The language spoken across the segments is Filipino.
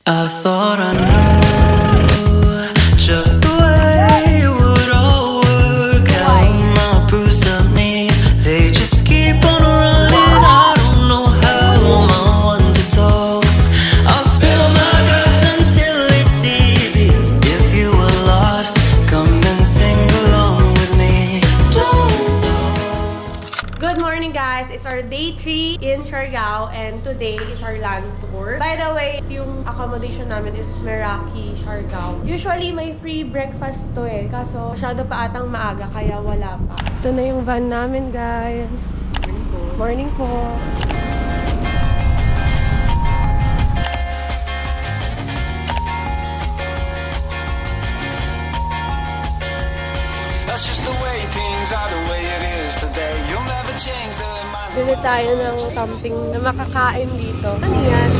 I thought I knew just the way it would all work out. My bruised up knees, they just keep on running. I don't know how I'm one to talk. I'll spill my guts until it's easy. If you were lost, come and sing along with me. Good morning, guys! It's our day 3 in Siargao and today is our land tour. By the way, yung accommodation namin is Meraki, Siargao. Usually, may free breakfast to eh. Kaso, masyado pa atang maaga kaya wala pa. Ito na yung van namin, guys. Morning po. That's just the way things are, the way it is today. You'll never change the mind. Bili tayo ng something na makakain dito. Ano yan?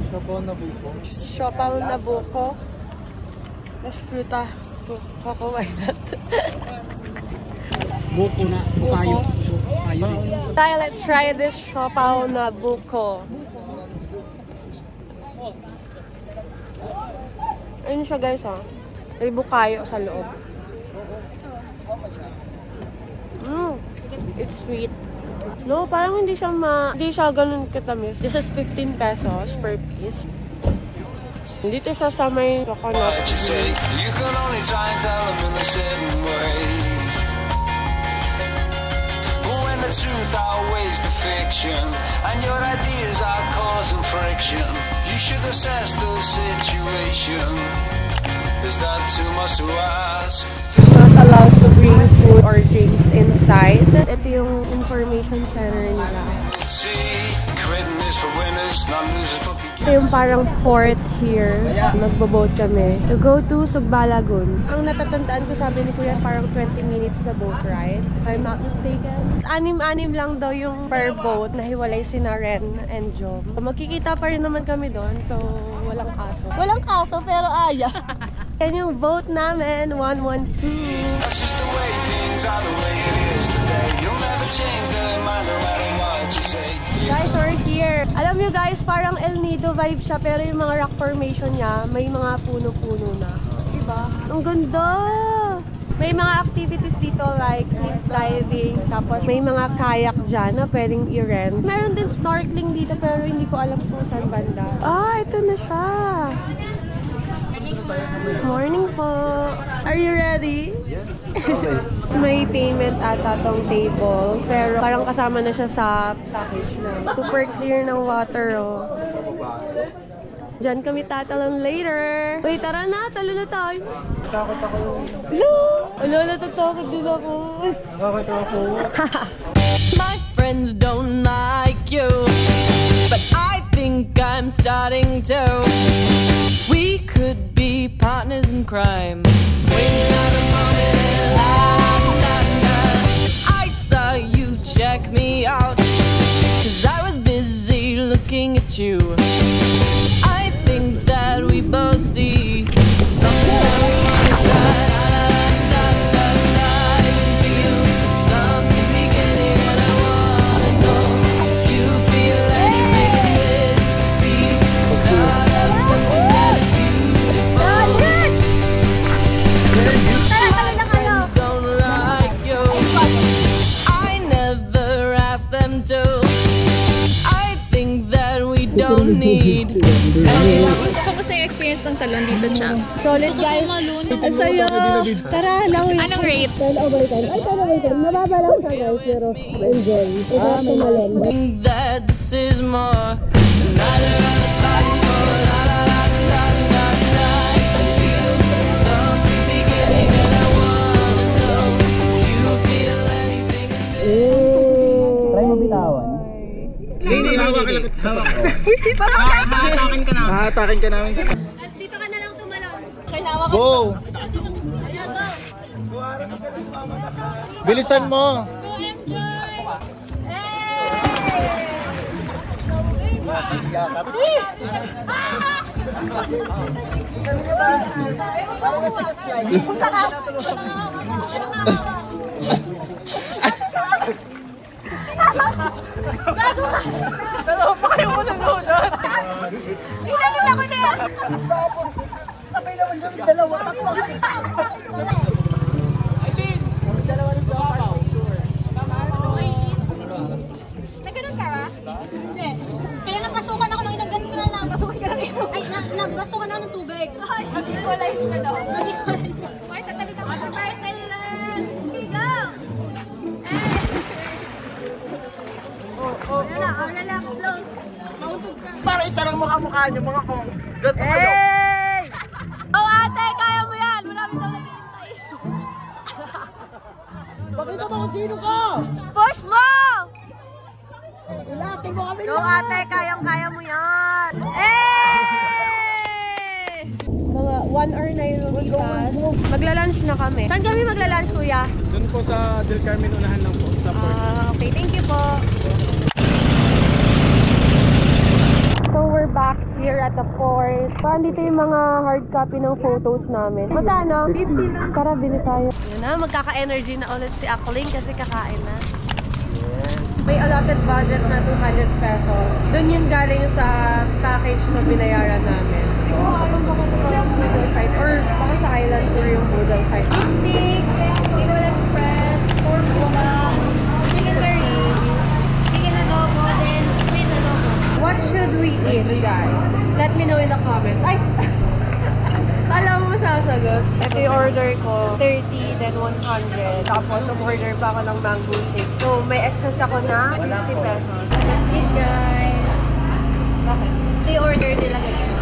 Siopaw na buko. Siopaw na buko. Mas fruta. Coco, why not? Buko na. Bukayo. Tayo, let's try this siopaw na buko. Ayun siya, guys, ha. May bukayo sa loob. It's sweet. No, parang hindi siya ganun katamis. This is 15 pesos per piece. Dito siya sa may coconut. You can only try and tell them in a certain way. But when the truth outweighs the fiction and your ideas are causing friction, you should assess the situation. Is that too much to ask? Not allows to bring food or drinks inside. Ito yung information center nila. Ito yung parang port here. Magbo-boat kami to go to Sugbalagun. Ang natatandaan ko, sabi ni Kuya, parang 20 minutes na boat ride, if I'm not mistaken. Anim-anim lang daw yung per boat na hiwalay sina Ren and Jom. Magkikita pa rin naman kami doon, so walang kaso. Walang kaso, pero aya. Yan yung boat namin, 112. That's just the way things are, the way it is today. You'll never change their mind no matter what you say. Guys, we're here. Alam nyo guys, parang El Nido vibe siya, pero yung mga rock formation niya, may mga puno-puno na. Diba? Ang ganda! May mga activities dito like cliff diving, tapos may mga kayak dyan na pwedeng i-rent. Meron din snorkeling dito, pero hindi ko alam kung saan banda. Ah, ito na siya! Morning po! Are you ready? Yes, always. May payment ata tong table, pero parang kasama na siya sa package na. Super clear ng water, oh. Diyan kami tatalon later. Wait, tara na, talo na tayo. Takot ako. Hello, natatakot din ako. Takot ako. My friends don't like you, but I think I'm starting to. We could be partners in crime. Waiting out a moment in life. I saw you check me out, 'cause I was busy looking at you. I think that we both see something that we wanna try. I can feel something beginning, and I wanna know if you feel anything in this. Be the start of something that is beautiful. My friends don't like you. I never asked them to. I think that we don't need. Kamusta yung experience ng talon dito, Chang? Solid guys. Ang sayo. Tara, lawin. Anong rate? 10 over 10. Ay, 10 over 10. Mababa lang siya guys, pero enjoy. Ito ang tumalon. Think that this is more. Neither of us fighting for la la la la la la. I can feel something beginning, and I wanna know if you feel anything in this. Try mo bitawan. Hindi, hawak ka lang. Hawak ko. Hahatakin ka namin. Hahatakin ka namin. Dito ka na lang tumalon. Go! Bilisan mo! Dalawa pa kayo mo nanonood. Ilalim ako na yan! Tapos, sabay naman kami dalawa, takbo. Nagkaroon ka ba? Hindi. Kaya napasukan ako ng ilang ganito na lang. Napasukan ka rin. Ay, nagpasukan ako ng tubig. Nag-equalize na daw. Nag-equalize na. Ay, tatali ka. Sabay, Thailand! Go! Relax, close. Para isa lang mukha niyo, mga ko. Ganto kayo. Oh, ate, kaya mo yan! Marami daw naghihintay. Pakita mo kung sino ka! Push mo! Ilatin mo kami Go, ate, kayang-kaya mo yan! Eh! Mga 1 hour na yung lumipas. Magla-lunch na kami. Saan kami magla-lunch, kuya? Doon po sa Del Carmen, unahan lang po. Sa port. Okay, thank you po. So we're back here at the port. Parang dito yung mga hard copy ng photos namin. Magkano? 50 lang. Tara, bili tayo. Yun na, magkaka-energy na ulit si Akling kasi kakain na. May allotted budget na 200 pesos. Doon yun galing sa package na binayaran namin. Hindi ko alam baka parang Boodle Fight or baka sa island tour yung Boodle Fight. Steak, Bicol Express, pork bulak, chicken curry, chicken adobo, then squid adobo. What should we eat, guys? Let me know in the comments. Ay! Alam mo sasagot. Ito yung order ko. 30, then 100. Tapos, order pa ako ng mango shake. So, may excess ako na 50 pesos. That's it, guys. Bakit? Ito yung order nila, guys.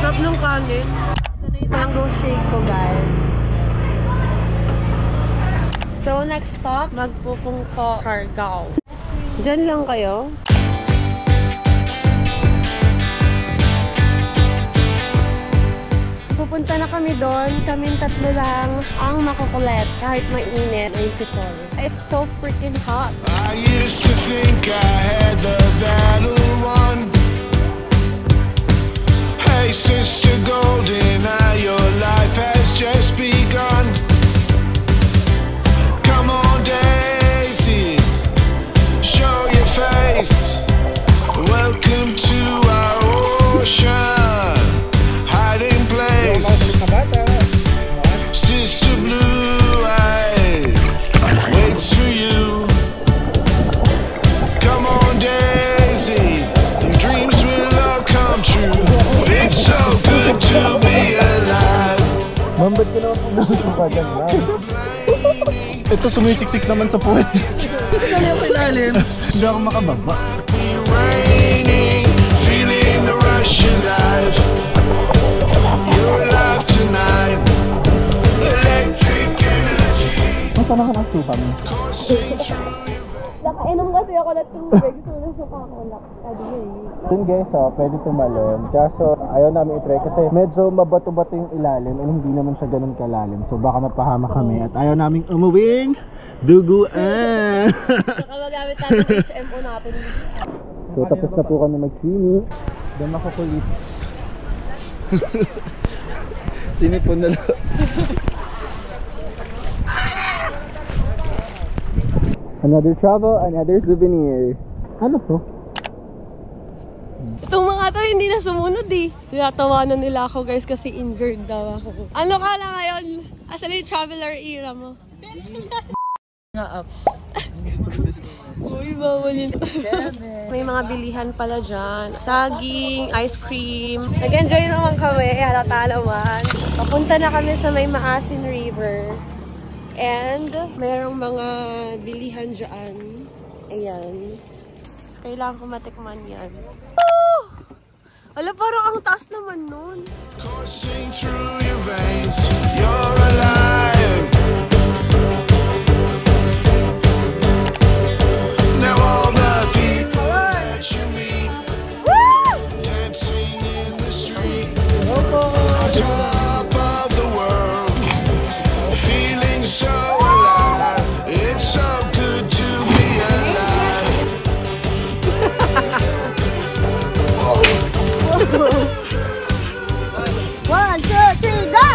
Sarap nung kanin. Ito na yung mango shake ko, guys. So, next stop, magpupungko Siargao. Diyan lang kayo. Pupunta na kami doon. Kaming tatlo lang ang makukulit kahit mainit. It's so freaking hot. I used to think I had the battle won. Hey sister golden, now your life has just begun. Come on Daisy, show your face. Welcome to our ocean hiding place. Sister Blue Eye waits for you. Come on Daisy, dreams will all come true. It's so good to be alive. Mambad ko naman po gusto pa dyan na. Ito sumisiksik naman sa puwet. Kasi kami ako ilalim. Hindi ako makababa. Raining, feeling the rush of life. You're alive tonight. Electric energy Masama ka ng supa mo. coursing through your Nakainom kasi ako ng tubig. So, nasuka ako lang. Dun guys, pwede tumalon. Kaso ayaw namin i-try kasi medyo mabato-bato yung ilalim and hindi naman siya ganun kalalim. So baka mapahama kami at ayaw namin umuwing duguan. Saka magamit tayo ng HMO natin. So tapos na po kami mag-sini. Doon makukulit. Sinipon na lang. Another travel, another souvenir. Ano to? Itong mga to hindi na sumunod eh. Tinatawanan nila ako guys kasi injured daw ako. Ano ka na ngayon? Asan yung traveler era mo? Uy, bawal yun. May mga bilihan pala dyan. Saging, ice cream. Nag-enjoy naman kami. Halata naman. Papunta na kami sa may Maasin River. And mayroong mga bilihan dyan. Ayan. Kailangan ko matikman yan. Oh! Ala, parang ang taas naman nun. coursing through your veins. You're alive. Now all the people that you meet dancing in the street, on top of the world, feeling so alive. It's so good to be alive. 1, 2, 3, go!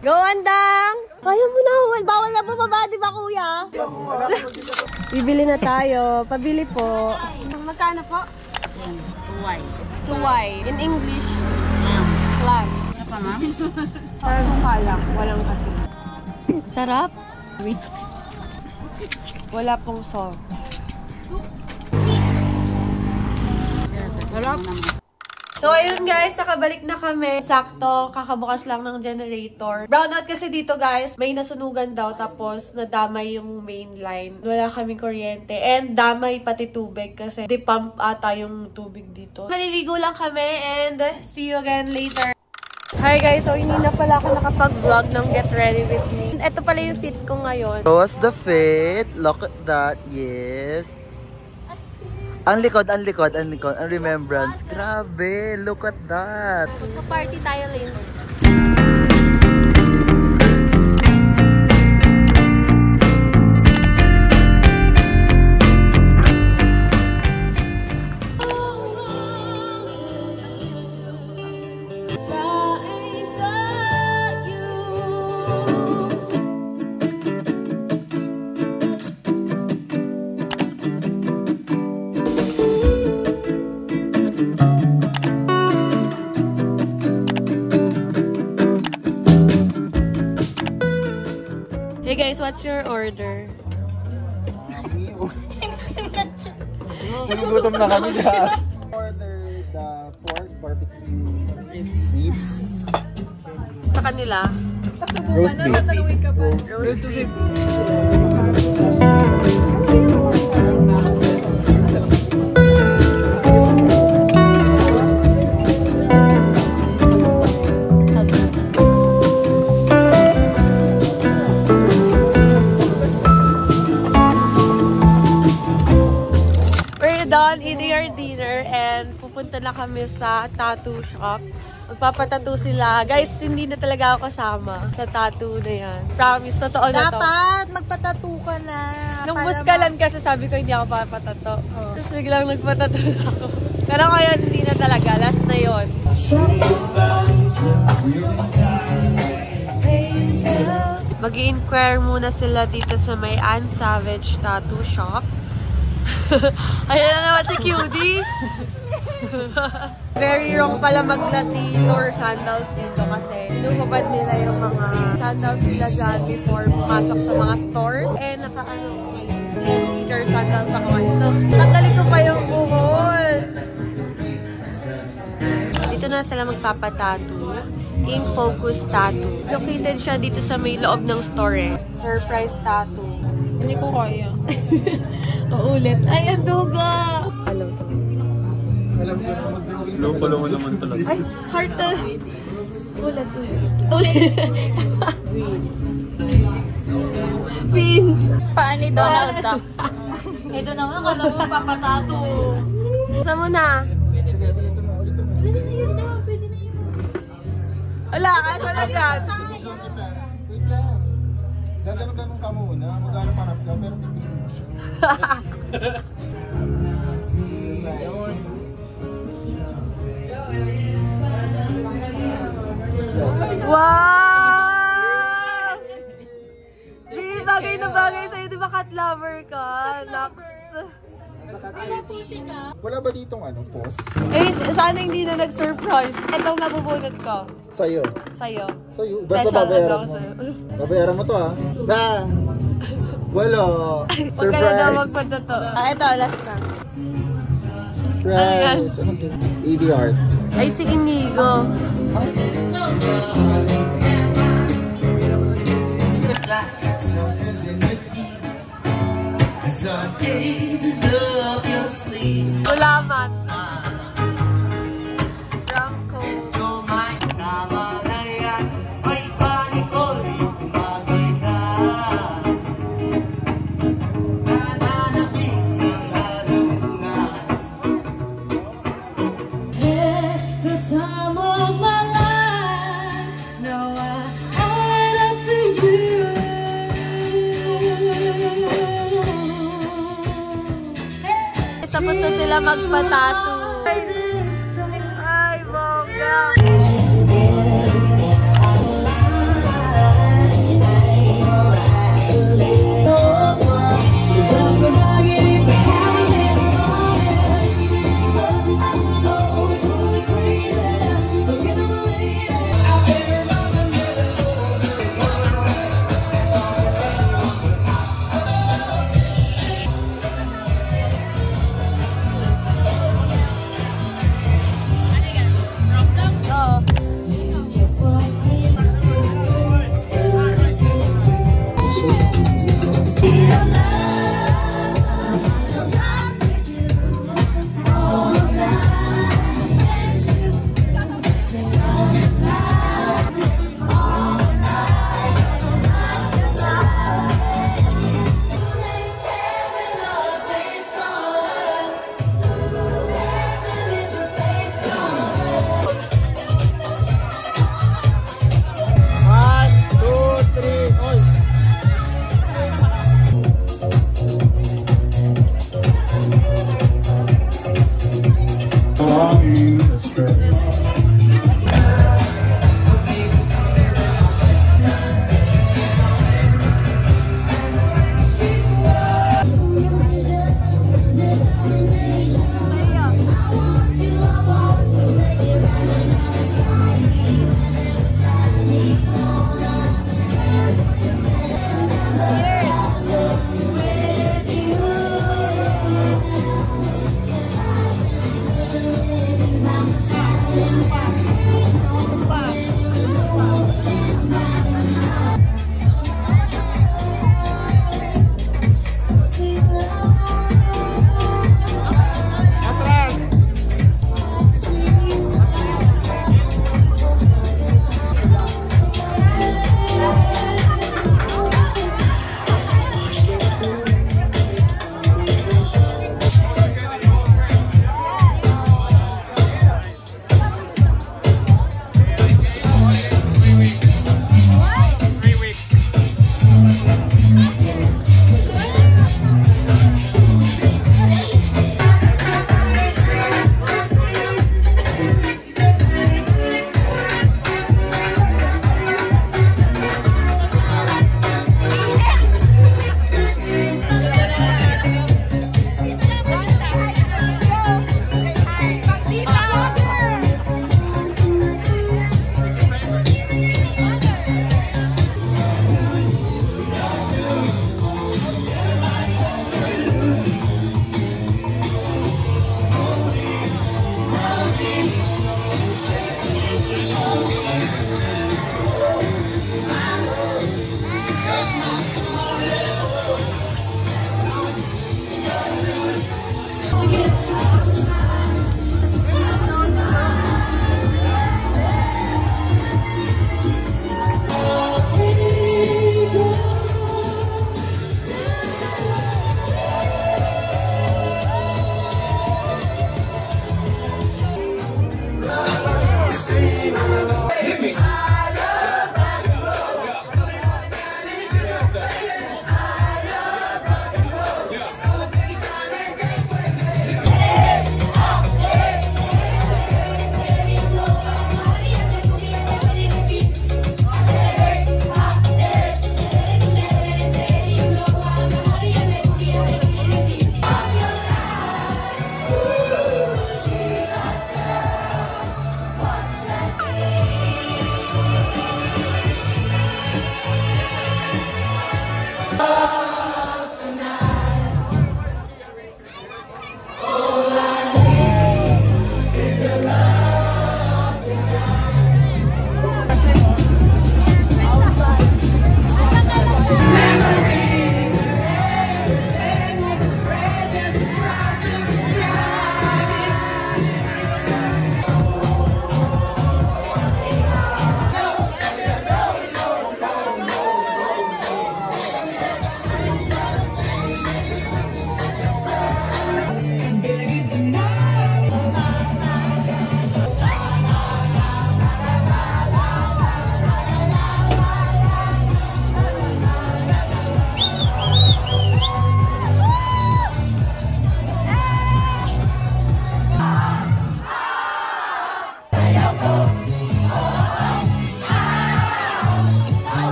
Go, Andang! Kaya mo na, bawal na bumaba, di ba kuya? Bibili na tayo. Pabili po. Magkano po? Tuway. Tuway. In English? Lamb. Isa pa, ma'am? Parang kalang. Walang kasi. Sarap. Wala pong salt. Sarap. So, ayun guys, nakabalik na kami. Sakto, kakabukas lang ng generator. Brownout kasi dito guys, may nasunugan daw tapos nadamay yung main line. Wala kaming kuryente. And damay pati tubig kasi di-pump ata yung tubig dito. Maliligo lang kami and see you again later. Hi guys, so hindi na pala ako nakapag-vlog ng Get Ready With Me. Ito pala yung fit ko ngayon. What's the fit? Look at that. Yes. Ang likod, ang likod, ang likod. Ang remembrance. Grabe. Look at that. Magpa-party tayo later. Hey guys, what's your order? Nagugutom na kami dyan. Order the pork barbecue ribs. Sa kanila? Roast beef. Roast beef. Done eating our dinner and pupunta na kami sa tattoo shop. Magpapatattoo sila. Guys, hindi na talaga ako kasama sa tattoo na yan. Promise, totoo na to. Dapat magpatattoo ka na. Nung muskalan kasi sabi ko hindi ako papatato. Tapos biglang nagpatato na ako. Pero ngayon hindi na talaga. Last na yon. Mag-i-inquire muna sila dito sa may Ann Savage Tattoo Shop. Ayan na naman si Cutie. Very wrong pala mag-latino or sandals dito kasi inubabad nila yung mga sandals nila dyan before pumasok sa mga stores. Eh, naka-meter sandals ako ngayon. So, tanggalin ko pa yung buhol. Dito na sila magpapatattoo. In Focus Tattoo. Located siya dito sa may loob ng store eh. Surprise tattoo. Hindi ko kaya. Uulit. Ay, ang duga! Alam ko. Low-palawa naman talaga. Ay, heart na. Ulit. Pins. Paan ni Donald Duck? Ito naman, kala mo papatato. Saan mo na? Wala, asa na dyan? Wait lang. Gaganong ka muna. Maghanap hanap ka, pero pipiliin mo siya. Wow! Di, bagay na bagay sa'yo. Di ba cat lover ka? Lux. Wala ba ditong post? Eh, sana hindi na nag-surprise. Itong nabubunot ko. Sa'yo. Sa'yo. Sa'yo. Basta Special babayaran ano mo. sa'yo. Babayaran mo to Ba! Wala. Huwag ka na daw magpatato. Ito, last na. Surprise. EV Art. Ay, si Inigo. Ulaman. Ramco. The time of my life. No, I owe it to you. Tapos na sila magpatato. Ay, bongga.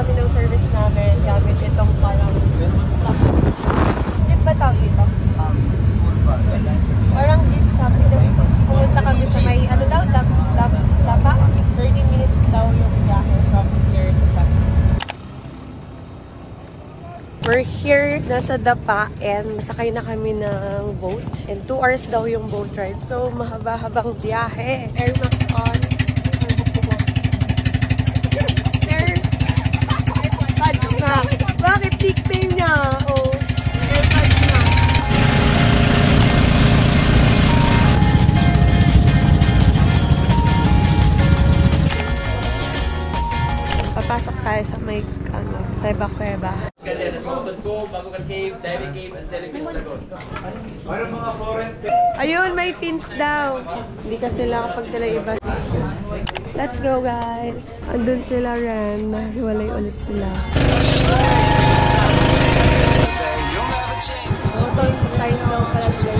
kami ng service namin gamit itong parang jeep ba tawag ito? Parang jeep sabi kasi pumunta kami sa may ano daw, Lapa. 30 minutes daw yung biyahe from here to Lapa. We're here, nasa Dapa, and sakay na kami ng boat. And 2 hours daw yung boat ride. So, mahaba-habang biyahe. Air Max on. Air Max. Bakit tikpay niya? Oh, AirPods na. Papasok tayo sa may, kuweba-kuweba. Ayun, may pins daw. Hindi kasi sila kapag tala iba. Let's go, guys. Andun sila, Ren. Hiwalay ulit sila. Ito yung sa time daw pala sila.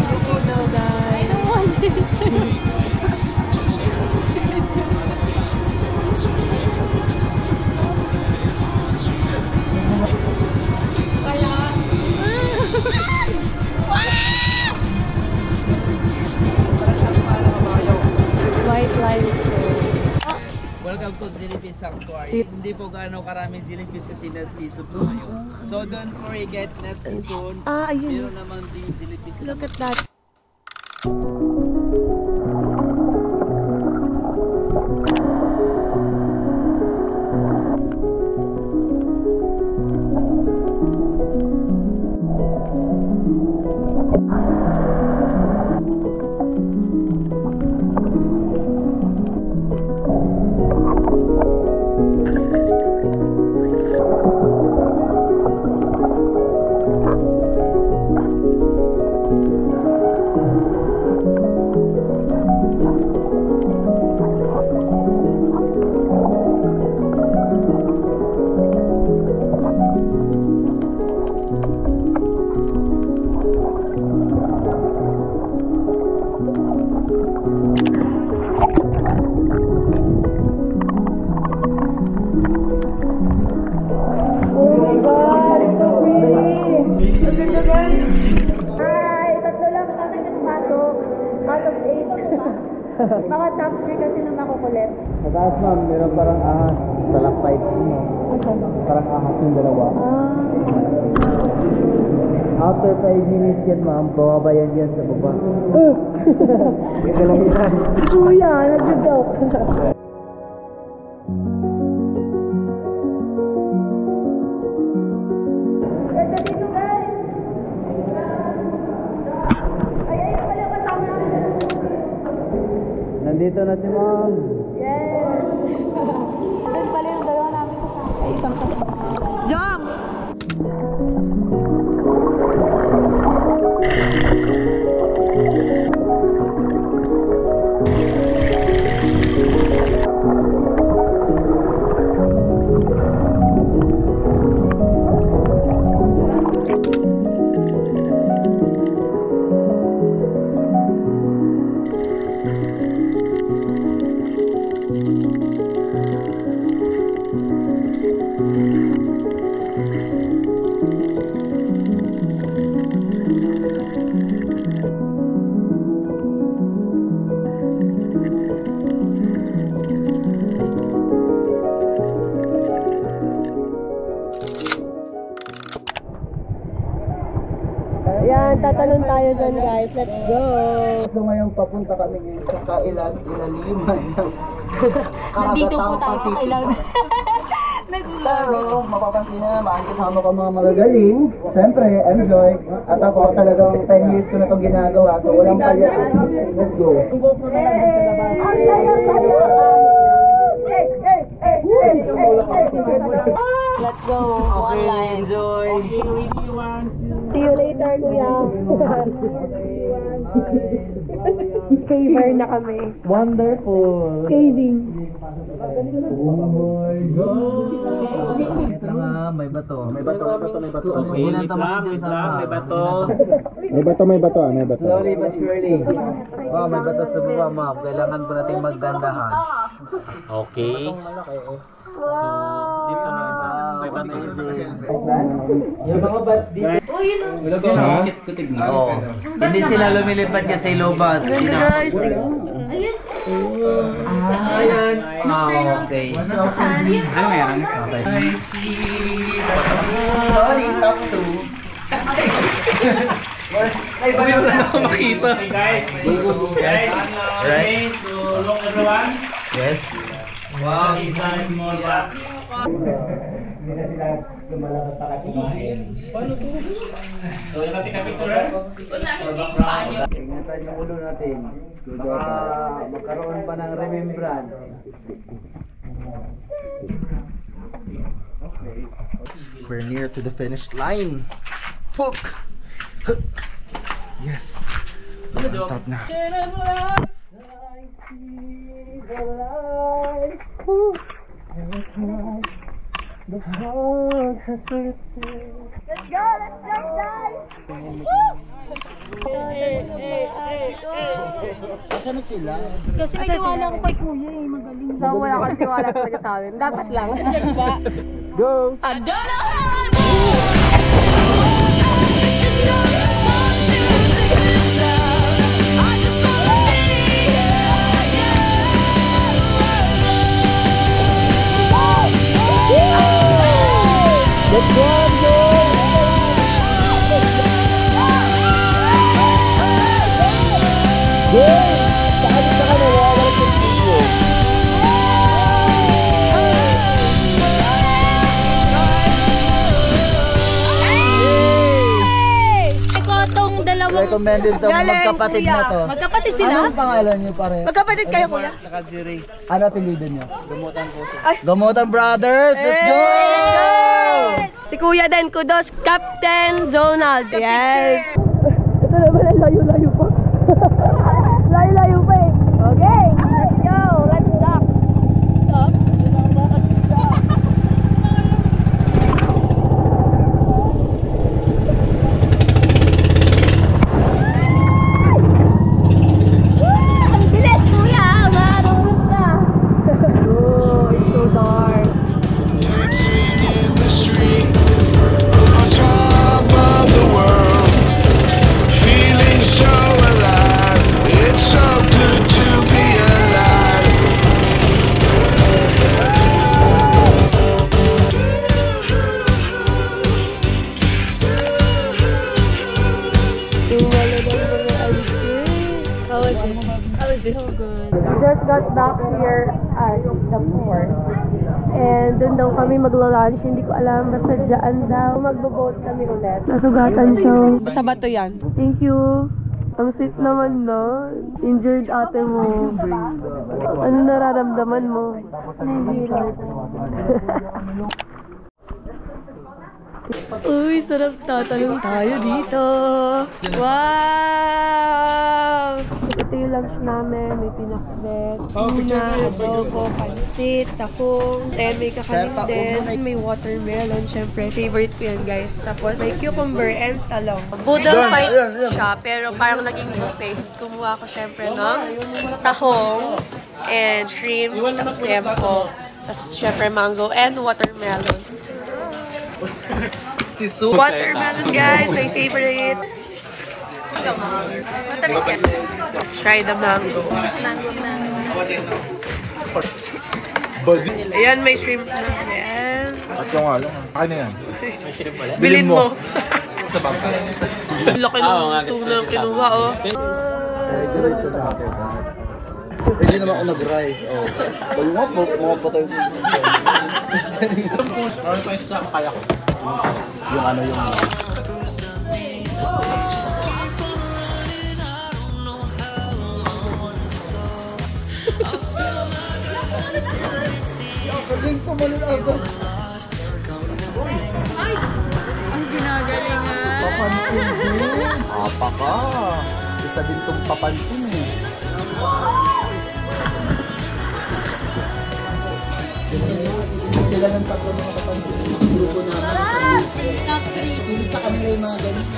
Ito daw, guys. I don't want it. White limestone. Welcome to Jellyfish Sanctuary. Hindi po gaano karaming jellyfish kasi net season po ngayon. So don't forget net season. Ayun. Meron naman din jellyfish. Look at that. Baka top 3 kasi nung makukulit. Sa taas ma'am, meron parang ahas. Stalactites mo. Parang ahas yung dalawa. After 5 minutes yan ma'am, bawabayan yan sa baba. Ito lang yan. Kuya, nag-joke. Ganda dito guys! Ay, pala kasama namin. Nandito na si ma'am. Yes! Doon pala yung dalawa namin kasama. Ay, isang kasama. Jump! Yan, tatalon tayo dyan guys. Let's go! So ngayon papunta kami ngayon sa kailan, ilaliman ng Nandito po tayo sa kailangan. Pero mapapansin na naman, kasama ko mga magagaling. Siyempre, enjoy. At ako talagang 10 years ko na itong ginagawa. So walang palya. Let's go. Let's go. Okay, enjoy. See you later, kuya. Caver na kami. Wonderful! Caving. Oh my God! Ito nga, may bato. May bato. May bato. May bato. Slowly but surely. Wow, may bato sa baba, ma'am. Kailangan po natin magdandahan. Okay. So, dito na Amazing. Yung mga bats dito. Oo. Hindi sila lumilipad kasi low bats. Guys, Ayan. Okay. ano yan? Okay. I see. Sorry, top 2. Ay, Wala na ako makita. Guys, right? So, look everyone. Yes. Wow, these are small bats. So, yung tika picture. Ingatan yung ulo natin. Baka magkaroon pa ng remembrance. We're near to the finish line. Fuck! Yes! On top na. Asan na sila? Kasi may tiwala ko kay kuya eh, magaling. so, wala kang tiwala talaga sa amin. Dapat lang. Go! I don't know how I just don't want to figure this out. I just wanna be Let's go! Go! Saan sa kanila? Wala sa video. Ikaw tong dalawang... Recommended daw magkapatid na to. Magkapatid sila? Anong pangalan niyo pare? Magkapatid kayo, kuya? Tsaka si Ray. Ano apelido niyo? Gamutan Brothers! Let's go! Si kuya din, kudos, Captain Zonald. Yes! Ito naman ang layo-layo pa. Layo-layo pa eh. Okay, let's go. Let's dock. Dock? Ang bilis kuya! Marunong ka! Oh, it's so dark. Dancing in the street, on top of the world, feeling so alive. It's so good to be alive. So good. We just got back here at the port. And dun daw kami maglo-lunch. Hindi ko alam. Basta dyan daw. Magbo-boat kami ulit. Nasugatan siya. Sa bato yan. Thank you. Ang sweet naman no. Injured ate mo. Ano nararamdaman mo? Nahihirap. Uy, sarap tatanong tayo dito. Wow! Ito yung lunch namin. May pinakbet, tuna, adobo, pansit, tahong, and may kakanin din. May watermelon, syempre. Favorite ko yan, guys. Tapos may cucumber and talong. Boodle fight siya, pero parang naging buffet. Kumuha ko syempre ng tahong and shrimp, tapos lempo, tapos syempre mango and watermelon. Watermelon, guys, my favorite. Let's try the mango. Ayan, may shrimp na. Yes. At yung nga lang. Akin na yan. Bilhin mo. Laki ng tuna ang kinuha, oh. Hindi naman ako nag-rise. Oh. Bayo nga, mga patay. Yung ano yung... Galing ko malulago. Ang ginagalingan. Apa ka? isa din tong papansin eh. Sila ng tatlo mga kapansin. Grupo namin. Top 3. Sulit sa kanila yung mga ganyan.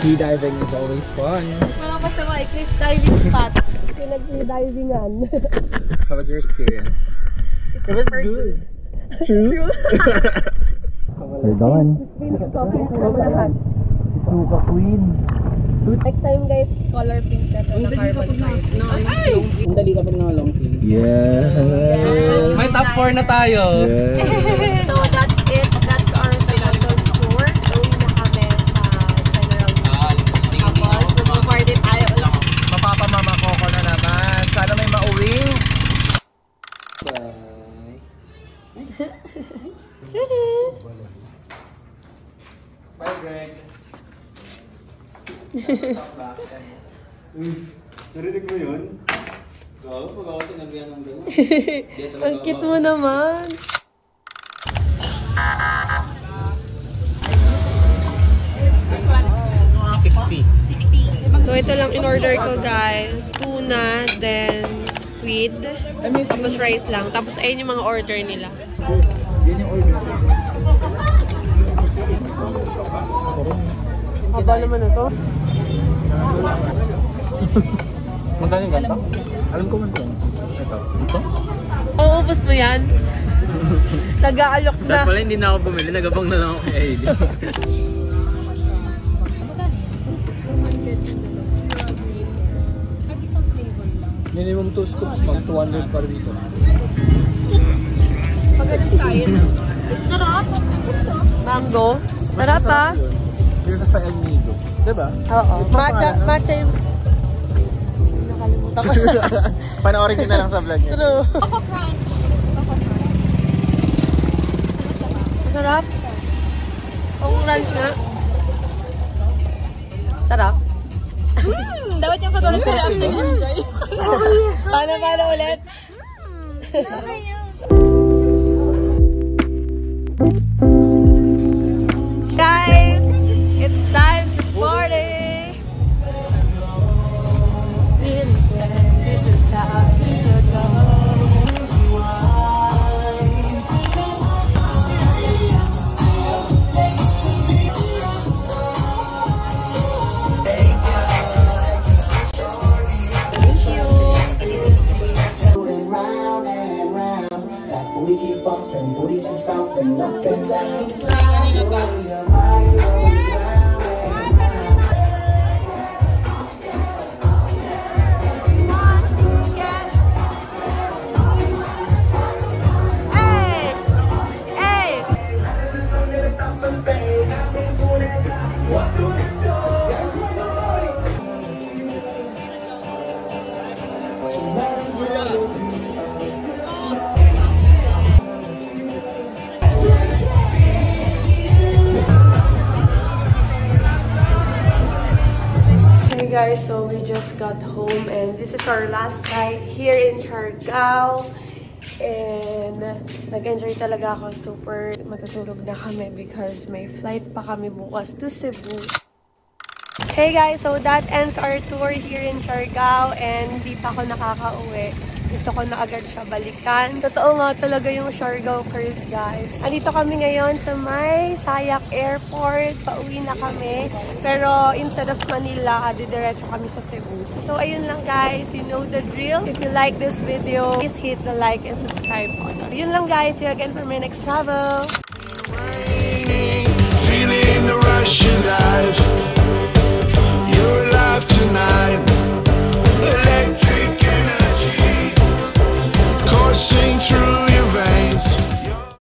Sea diving is always fun. Mga kasama ay cliff diving spot. Pinag-divingan. How was your experience? It was good. True? We're done. Pink coffee sa lahat. Suka queen. Next time guys, color pink na to na carbon fiber. Ang dali kapag long sleeve. Yeah. May top 4 na tayo. So that's it. That's our total tour. Uwi na kami sa General Tapos, mag-party tayo ulit. Mapapamama Coco na naman. Sana may mauwing. Bye, Greg. Narinig mo yun? Oo, pag ako sinabihan ng gano'n. Ang cute mo naman. So ito lang in-order ko guys. Tuna, then squid. Tapos rice lang. Tapos ayun yung mga order nila. Yan yung order. Haba naman ito. Magkano yung ganito? Alam ko man ito. Ito? Uubos mo yan? Nag-aalok na. Dahil pala hindi na ako bumili, nagabang na lang ako kay Aileen. Minimum 2 scoops, mag 200 par dito. Magaling kain. Sarap. Mango. Sarap ah. Dito sa El Nido. Diba? Oo. Matcha yung... Nakalimutan ko. Panoorin nyo na lang sa vlog niya. True. Sarap. Ang ranch nga. Sarap. Dapat yung patuloy sa reaction ni Enjoy. Paano ulit? Guys, it's time to party. This is time to go. Booty keep bumping, booty just bouncing up and down. Hey guys, so we just got home and this is our last night here in Siargao. And nag-enjoy talaga ako. Super matutulog na kami because may flight pa kami bukas to Cebu. Hey guys, so that ends our tour here in Siargao and di pa ako nakaka-uwi. Gusto ko na agad siya balikan. Totoo nga talaga yung Siargao curse, guys. Andito kami ngayon sa may Sayak Airport. Pauwi na kami. Pero instead of Manila, didiretso kami sa Cebu. So ayun lang guys, you know the drill. If you like this video, please hit the like and subscribe button. Yun lang guys, see you again for my next travel. Feeling the rush of life. You're alive tonight.